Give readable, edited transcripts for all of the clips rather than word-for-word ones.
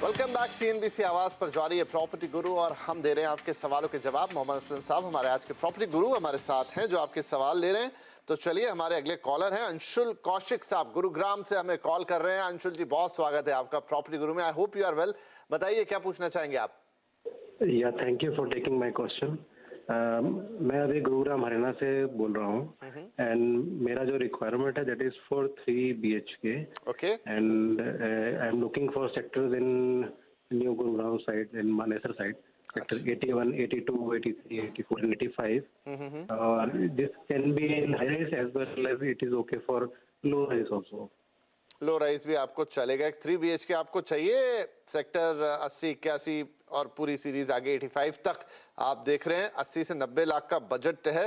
Welcome back. CNBC आवाज पर जारी है प्रॉपर्टी गुरु और हम दे रहे हैं आपके सवालों के जवाब। मोहम्मद असलम साहब हमारे आज के प्रॉपर्टी गुरु हमारे साथ हैं जो आपके सवाल ले रहे हैं। तो चलिए हमारे अगले कॉलर हैं अंशुल कौशिक साहब, गुरुग्राम से हमें कॉल कर रहे हैं। अंशुल जी बहुत स्वागत है आपका प्रॉपर्टी गुरु में। I hope you are well. बताइए क्या पूछना चाहेंगे आप? या thank you for taking my question. मैं अभी गुरुग्राम हरियाणा से बोल रहा हूँ एंड मेरा जो रिक्वायरमेंट है that is for 3 BHK okay and I am looking for sectors in new Gurugram side in Manesar side sector 81, 82, 83, 84 and 85. This can be in high rise as well as it is okay for low rise also. Low rice भी आपको चलेगा। एक 3 BHK आपको चाहिए sector 80, 81 और पूरी series आगे 85 तक आप देख रहे हैं। 80 से 90 लाख का बजट है।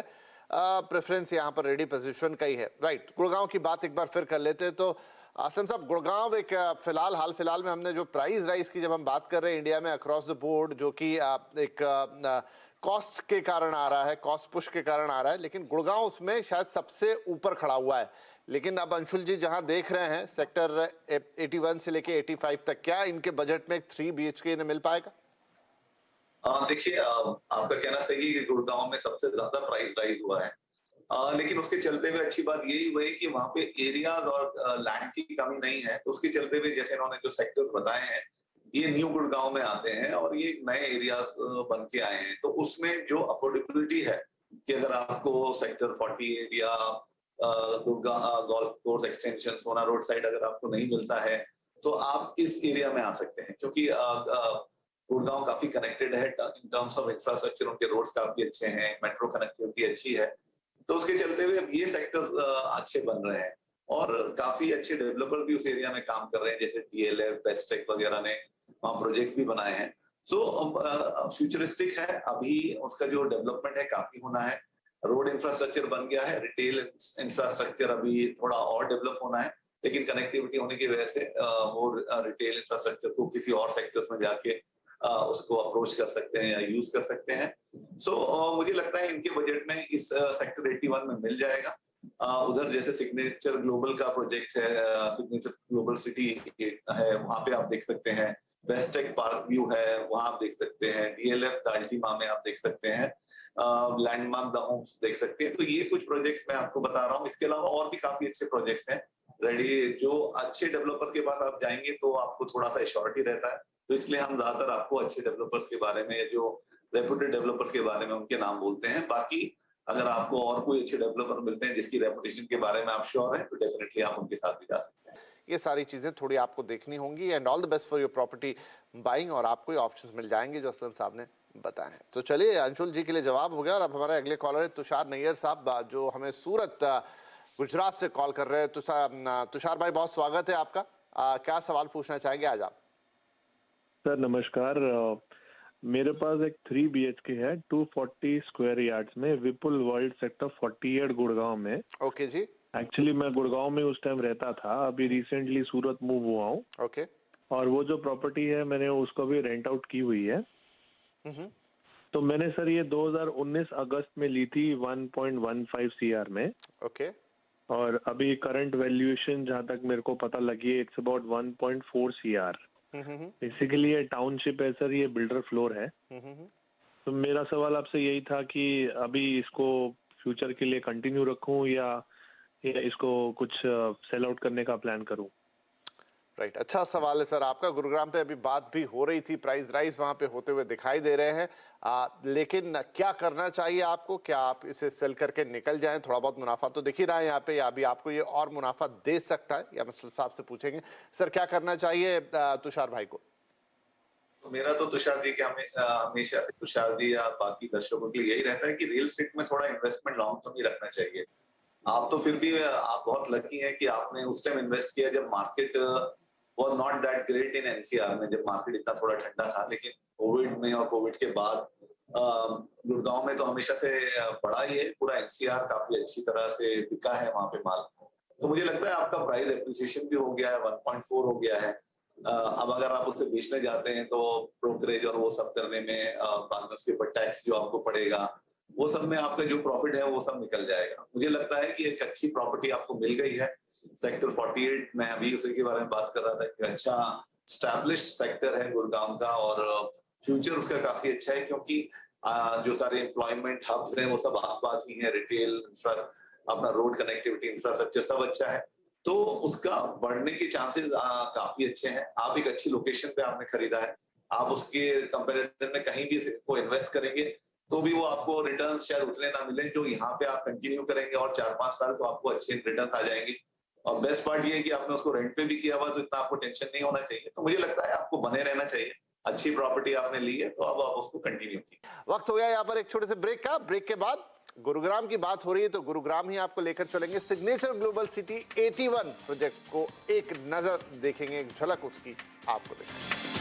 प्रेफरेंस यहाँ पर रेडी पोजीशन का ही है। राइट, गुड़गांव की बात एक बार फिर कर लेते हैं। तो आसम साहब, गुड़गांव एक हाल फिलहाल में हमने जो प्राइस राइज की जब हम बात कर रहे हैं इंडिया में अक्रॉस द बोर्ड, जो कि एक कॉस्ट के कारण आ रहा है, कॉस्ट पुश के कारण आ रहा है, लेकिन गुड़गांव उसमें शायद सबसे ऊपर खड़ा हुआ है। लेकिन अब अंशुल जी जहां देख रहे हैं सेक्टर 81 से लेके 85 तक, क्या इनके बजट में 3 BHK इन्हें मिल पाएगा? देखिए, आपका कहना सही है कि गुड़गांव में सबसे ज्यादा प्राइस राइज हुआ है। लेकिन उसके चलते हुए अच्छी बात यही हुई कि वहां पे एरियाज और लैंड की कमी नहीं है। तो उसके चलते हुए जैसे इन्होंने जो सेक्टर्स बताए हैं ये न्यू गुड़गांव में आते हैं और ये नए एरियाज बन के आए हैं। तो उसमें जो अफोर्डेबिलिटी है कि अगर आपको सेक्टर 48 या गोल्फ कोर्स एक्सटेंशन सोना रोड साइड अगर आपको नहीं मिलता है तो आप इस एरिया में आ सकते हैं, क्योंकि गुड़गांव काफी कनेक्टेड है इन टर्म्स ऑफ इंफ्रास्ट्रक्चर। उनके रोड्स काफी अच्छे हैं, मेट्रो कनेक्टिविटी अच्छी है। तो उसके चलते हुए अब ये सेक्टर अच्छे बन रहे हैं और काफी अच्छे डेवलपर भी उस एरिया में काम कर रहे हैं, जैसे DLF, बेस्टेक वगैरह ने वहाँ प्रोजेक्ट्स भी बनाए हैं। सो फ्यूचरिस्टिक है। अभी उसका जो डेवलपमेंट है काफी होना है। रोड इंफ्रास्ट्रक्चर बन गया है, रिटेल इंफ्रास्ट्रक्चर अभी थोड़ा और डेवलप होना है, लेकिन कनेक्टिविटी होने की वजह से वो रिटेल इंफ्रास्ट्रक्चर को किसी और सेक्टर्स में जाके उसको अप्रोच कर सकते हैं या यूज कर सकते हैं। सो मुझे लगता है इनके बजट में इस सेक्टर 81 में मिल जाएगा। उधर जैसे सिग्नेचर ग्लोबल का प्रोजेक्ट है, सिग्नेचर ग्लोबल सिटी है, वहां पे आप देख सकते हैं। बेस्टेक पार्क व्यू है, वहां आप देख सकते हैं। DLF दाल्टीमा में आप देख सकते हैं। लैंडमार्क द होम्स देख सकते हैं। तो ये कुछ प्रोजेक्ट्स मैं आपको बता रहा हूँ। इसके अलावा और भी काफी अच्छे प्रोजेक्ट्स हैं रेडी। जो अच्छे डेवलपर्स के पास आप जाएंगे तो आपको थोड़ा सा एश्योरिटी रहता है। तो इसलिए हम ज्यादातर आपको अच्छे डेवलपर्स के बारे में, जो रेपुटेड डेवलपर्स के बारे में उनके नाम बोलते हैं। बाकी अगर आपको और कोई अच्छे डेवलपर मिलते हैं जिसकी रेपुटेशन के बारे में आप श्योर हैं तो डेफिनेटली आप उनके साथ भी जा सकते हैं। ये सारी चीजें थोड़ी आपको देखनी होंगी। And all the best for your property buying. और आपको ये ऑप्शंस मिल जाएंगे जो असलम साहब ने बताए हैं। तो चलिए, अंशुल जी के लिए जवाब हो गया। और अब हमारे अगले कॉलर है तुषार नैयर साहब, जो हमें सूरत गुजरात से कॉल कर रहे हैं। तुषार भाई बहुत स्वागत है आपका। क्या सवाल पूछना चाहेंगे आज आप? सर नमस्कार। मेरे पास एक 3 BHK है 240 स्क्वायर यार्ड्स में, विपुल वर्ल्ड सेक्टर 48 गुड़गांव में। ओके जी। एक्चुअली मैं गुड़गांव में उस टाइम रहता था, अभी रिसेंटली सूरत मूव हुआ हूँ। ओके। और वो जो प्रॉपर्टी है मैंने उसको भी रेंट आउट की हुई है। तो मैंने सर ये 2019 अगस्त में ली थी 1.15 CR में। ओके। और अभी करंट वैल्यूएशन जहाँ तक मेरे को पता लगी है इट्स अबाउट 1.4 CR। बेसिकली ये टाउनशिप है सर, ये बिल्डर फ्लोर है। तो मेरा सवाल आपसे यही था कि अभी इसको फ्यूचर के लिए कंटिन्यू रखूं या इसको कुछ सेल आउट करने का प्लान करूं? राइट, अच्छा सवाल है सर आपका। गुरुग्राम पे अभी बात भी हो रही थी, प्राइस राइज वहां पे होते हुए दिखाई दे रहे हैं। लेकिन क्या करना चाहिए आपको? क्या आप इसे सेल करके निकल जाएं? थोड़ा बहुत मुनाफा तो दिख ही रहा है यहाँ पे, या अभी आपको ये और मुनाफा दे सकता है, या मतलब साहब से पूछेंगे सर क्या करना चाहिए तुषार भाई को? तो मेरा तो तुषार जी के हमेशा से तुषार जी या बाकी दर्शकों के लिए यही रहता है कि रियल एस्टेट में थोड़ा इन्वेस्टमेंट लॉन्ग टर्म ही रखना चाहिए। आप तो फिर भी आप बहुत लकी हैं कि आपने उस टाइम इन्वेस्ट किया जब market was not that great in NCR में, जब मार्केट इतना थोड़ा ठंडा था। लेकिन कोविड में और कोविड के बाद गुड़गांव में तो हमेशा से बड़ा ही है। पूरा NCR काफी अच्छी तरह से बिका है वहां पे माल। तो मुझे लगता है आपका प्राइस एप्रिसिएशन भी हो गया है, 1.4 हो गया है। अब अगर आप उससे बेचने जाते हैं तो ब्रोकरेज और वो सब करने में बाद में उसके ऊपर टैक्स जो आपको पड़ेगा, वो सब में आपका जो प्रॉफिट है वो सब निकल जाएगा। मुझे लगता है कि एक अच्छी प्रॉपर्टी आपको मिल गई है सेक्टर 48 में। अभी उसी के बारे में बात कर रहा था कि अच्छा स्टैब्लिश्ड सेक्टर है गुड़गांव का और फ्यूचर उसका काफी अच्छा है क्योंकि जो सारे एम्प्लॉयमेंट हब्स हैं वो सब आसपास ही है, रिटेल, अपना रोड कनेक्टिविटी इंफ्रास्ट्रक्चर सब अच्छा है, तो उसका बढ़ने के चांसेस काफी अच्छे हैं। आप एक अच्छी लोकेशन पे आपने खरीदा है, आप उसके कंपैरिजन में कहीं भी को इन्वेस्ट करेंगे तो भी वो आपको रिटर्न शायद उतने ना मिले जो यहाँ पे आप कंटिन्यू करेंगे और 4-5 साल तो आपको अच्छे रिटर्न आ जाएंगे। और बेस्ट पार्ट ये है कि आपने उसको रेंट पे भी किया हुआ तो इतना आपको टेंशन नहीं होना चाहिए। तो मुझे लगता है आपको बने रहना चाहिए, अच्छी प्रॉपर्टी आपने ली है तो अब आप उसको कंटिन्यू कीजिए। वक्त हो गया यहाँ पर एक छोटे से ब्रेक का। ब्रेक के बाद गुरुग्राम की बात हो रही है तो गुरुग्राम ही आपको लेकर चलेंगे। सिग्नेचर ग्लोबल सिटी 81 प्रोजेक्ट को एक नजर देखेंगे, एक झलक उसकी आपको देखेंगे।